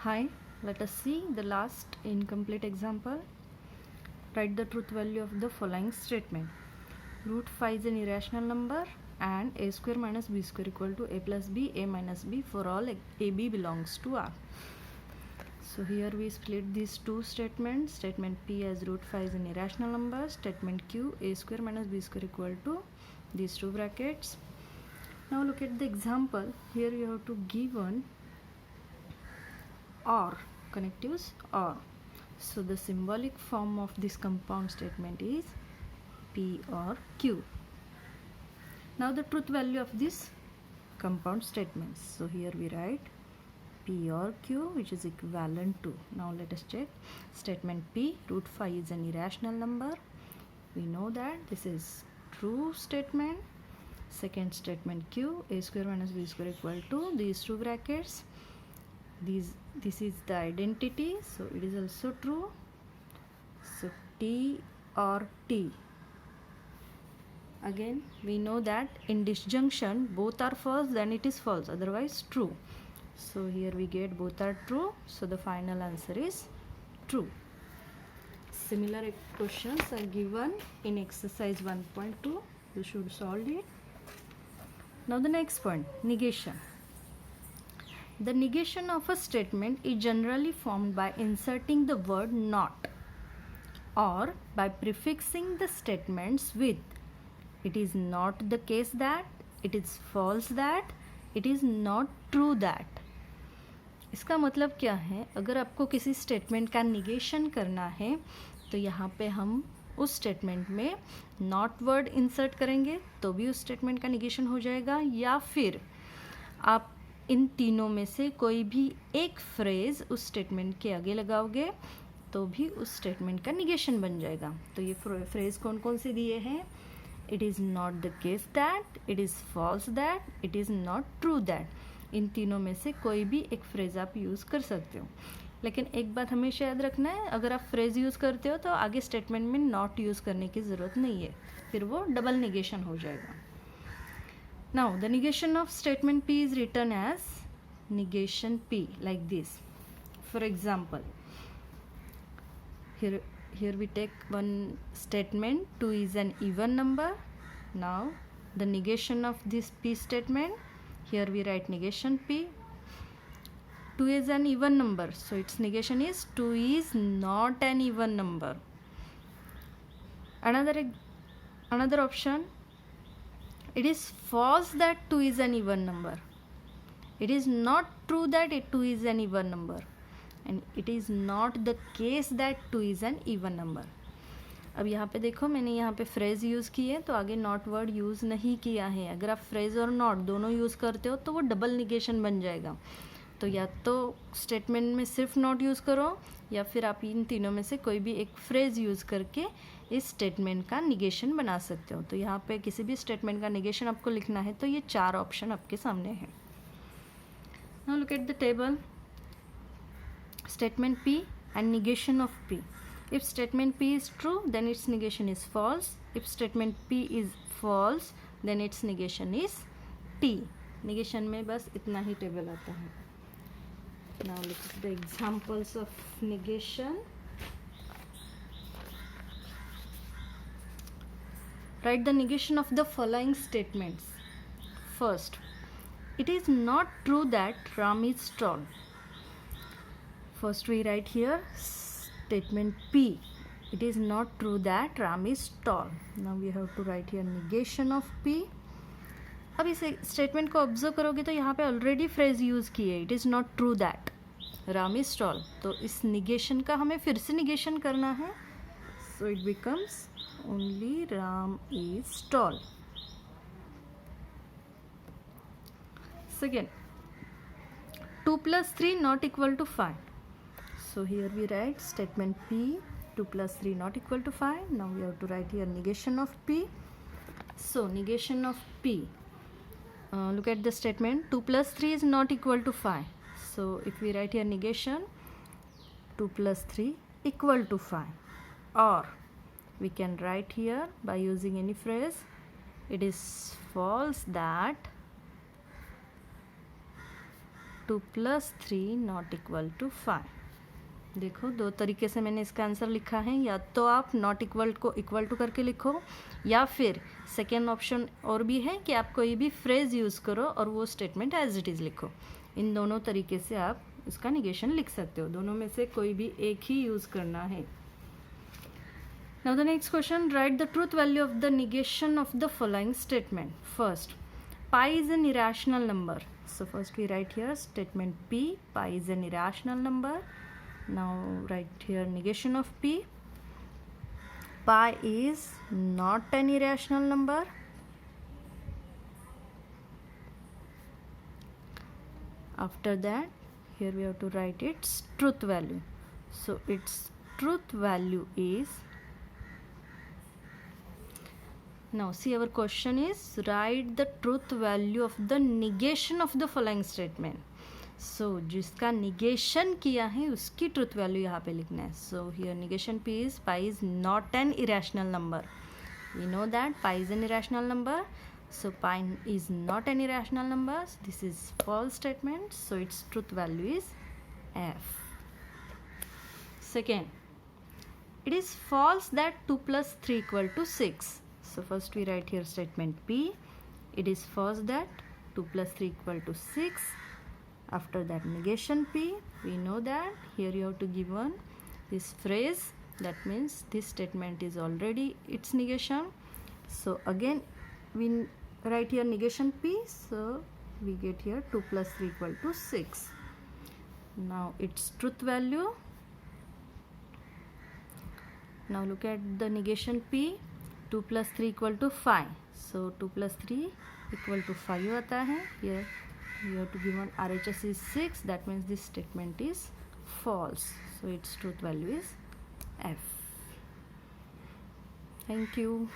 Hi, let us see the last incomplete example. Write the truth value of the following statement. Root 5 is an irrational number and a square minus b square equal to a plus b, a minus b for all ab belongs to R. So here we split these two statements. Statement P as root 5 is an irrational number. Statement Q, a square minus b square equal to these two brackets. Now look at the example. Here you have to give one or, connectives or. So the symbolic form of this compound statement is P or Q. Now the truth value of this compound statements. So here we write P or Q, which is equivalent to. Now let us check. Statement P, root 5 is an irrational number. We know that this is true statement. Second statement Q, a square minus b square equal to these two brackets. This is the identity, so it is also true. So T or T. Again we know that in disjunction both are false, then it is false, otherwise true. So here we get both are true, so the final answer is true. Similar questions are given in exercise 1.2. You should solve it. Now the next point, negation. The negation of a statement is generally formed by inserting the word not or by prefixing the statements with it is not the case that, it is false that, it is not true that. इसका मतलब क्या है? अगर आपको किसी statement का negation करना है तो यहाँ पे हम उस स्टेटमेंट में नॉट वर्ड इंसर्ट करेंगे तो भी उस स्टेटमेंट का निगेशन हो जाएगा, या फिर आप इन तीनों में से कोई भी एक फ्रेज उस स्टेटमेंट के आगे लगाओगे तो भी उस स्टेटमेंट का निगेशन बन जाएगा. तो ये फ्रेज कौन कौन से दिए हैं? It is not the case that, it is false that, it is not true that. इन तीनों में से कोई भी एक फ्रेज आप यूज़ कर सकते हो. लेकिन एक बात हमेशा याद रखना है, अगर आप फ्रेज यूज़ करते हो तो आगे स्टेटमेंट में नॉट यूज़ करने की ज़रूरत नहीं है, फिर वो डबल निगेशन हो जाएगा. Now the negation of statement P is written as negation P like this. For example, here we take one statement, 2 is an even number. Now the negation of this P statement, here we write negation P. 2 is an even number, so its negation is 2 is not an even number. Another option, it is false that 2 is an even number. It is not true that 2 is an even number. And it is not the case that 2 is an even number. अब यहाँ पे देखो मैंने यहाँ पे phrase use की है तो आगे नॉट वर्ड यूज़ नहीं किया है. अगर आप फ्रेज और नॉट दोनों यूज़ करते हो तो वो डबल निगेशन बन जाएगा. तो या तो स्टेटमेंट में सिर्फ नॉट यूज़ करो या फिर आप इन तीनों में से कोई भी एक फ्रेज यूज़ करके इस स्टेटमेंट का निगेशन बना सकते हो. तो यहाँ पे किसी भी स्टेटमेंट का निगेशन आपको लिखना है तो ये चार ऑप्शन आपके सामने हैं. Now look at the table. Statement P and negation of P. If statement P is true, then its negation is false. If statement P is false, then its negation is T. Negation में बस इतना ही table आता है. Now look at the examples of negation. Write the negation of the following statements. First, it is not true that Ram is tall. First we write here statement P. It is not true that Ram is tall. Now we have to write here negation of P. अब इस statement को observe करोगे तो यहाँ पे already phrase use की है, it is not true that Ram is tall. तो इस निगेशन का हमें फिर से निगेशन करना है. So it becomes only Ram is tall. Second, 2 plus 3 not equal to 5. So here we write statement P, 2 plus 3 not equal to 5. Now we have to write here negation of P. So negation of P. Look at the statement, 2 plus 3 is not equal to 5. So if we write here negation, 2 plus 3 equal to 5. Or we can write here by using any phrase, it is false that 2 + 3 not equal to 5। देखो दो तरीके से मैंने इसका answer लिखा है, या तो आप नॉट इक्वल को इक्वल टू करके लिखो, या फिर सेकेंड ऑप्शन और भी है कि आप कोई भी फ्रेज यूज़ करो और वो स्टेटमेंट एज इट इज़ लिखो। इन दोनों तरीके से आप इसका निगेशन लिख सकते हो, दोनों में से कोई भी एक ही यूज़ करना है। Now the next question, write the truth value of the negation of the following statement. First, pi is an irrational number. So first we write here statement P, pi is an irrational number. Now write here negation of P. Pi is not an irrational number. After that, here we have to write its truth value. So its truth value is, now see our question is write the truth value of the negation of the following statement. So जिसका negation किया है उसकी truth value यहाँ पे लिखना है. So here negation P is pi is not an irrational number. We know that pi is an irrational number. So pi is not an irrational number. This is false statement. So its truth value is F. Second, it is false that 2 + 3 equal to 6. So first we write here statement P. It is false that 2 + 3 equal to 6. After that negation P. We know that here you have to give one this phrase. That means this statement is already its negation. So again we write here negation P. So we get here 2 + 3 equal to 6. Now its truth value. Now look at the negation P. 2 + 3 equal to 5. So 2 + 3 equal to 5 आता है. Here you have to give one RHS is 6. That means this statement is false. So its truth value is F. Thank you.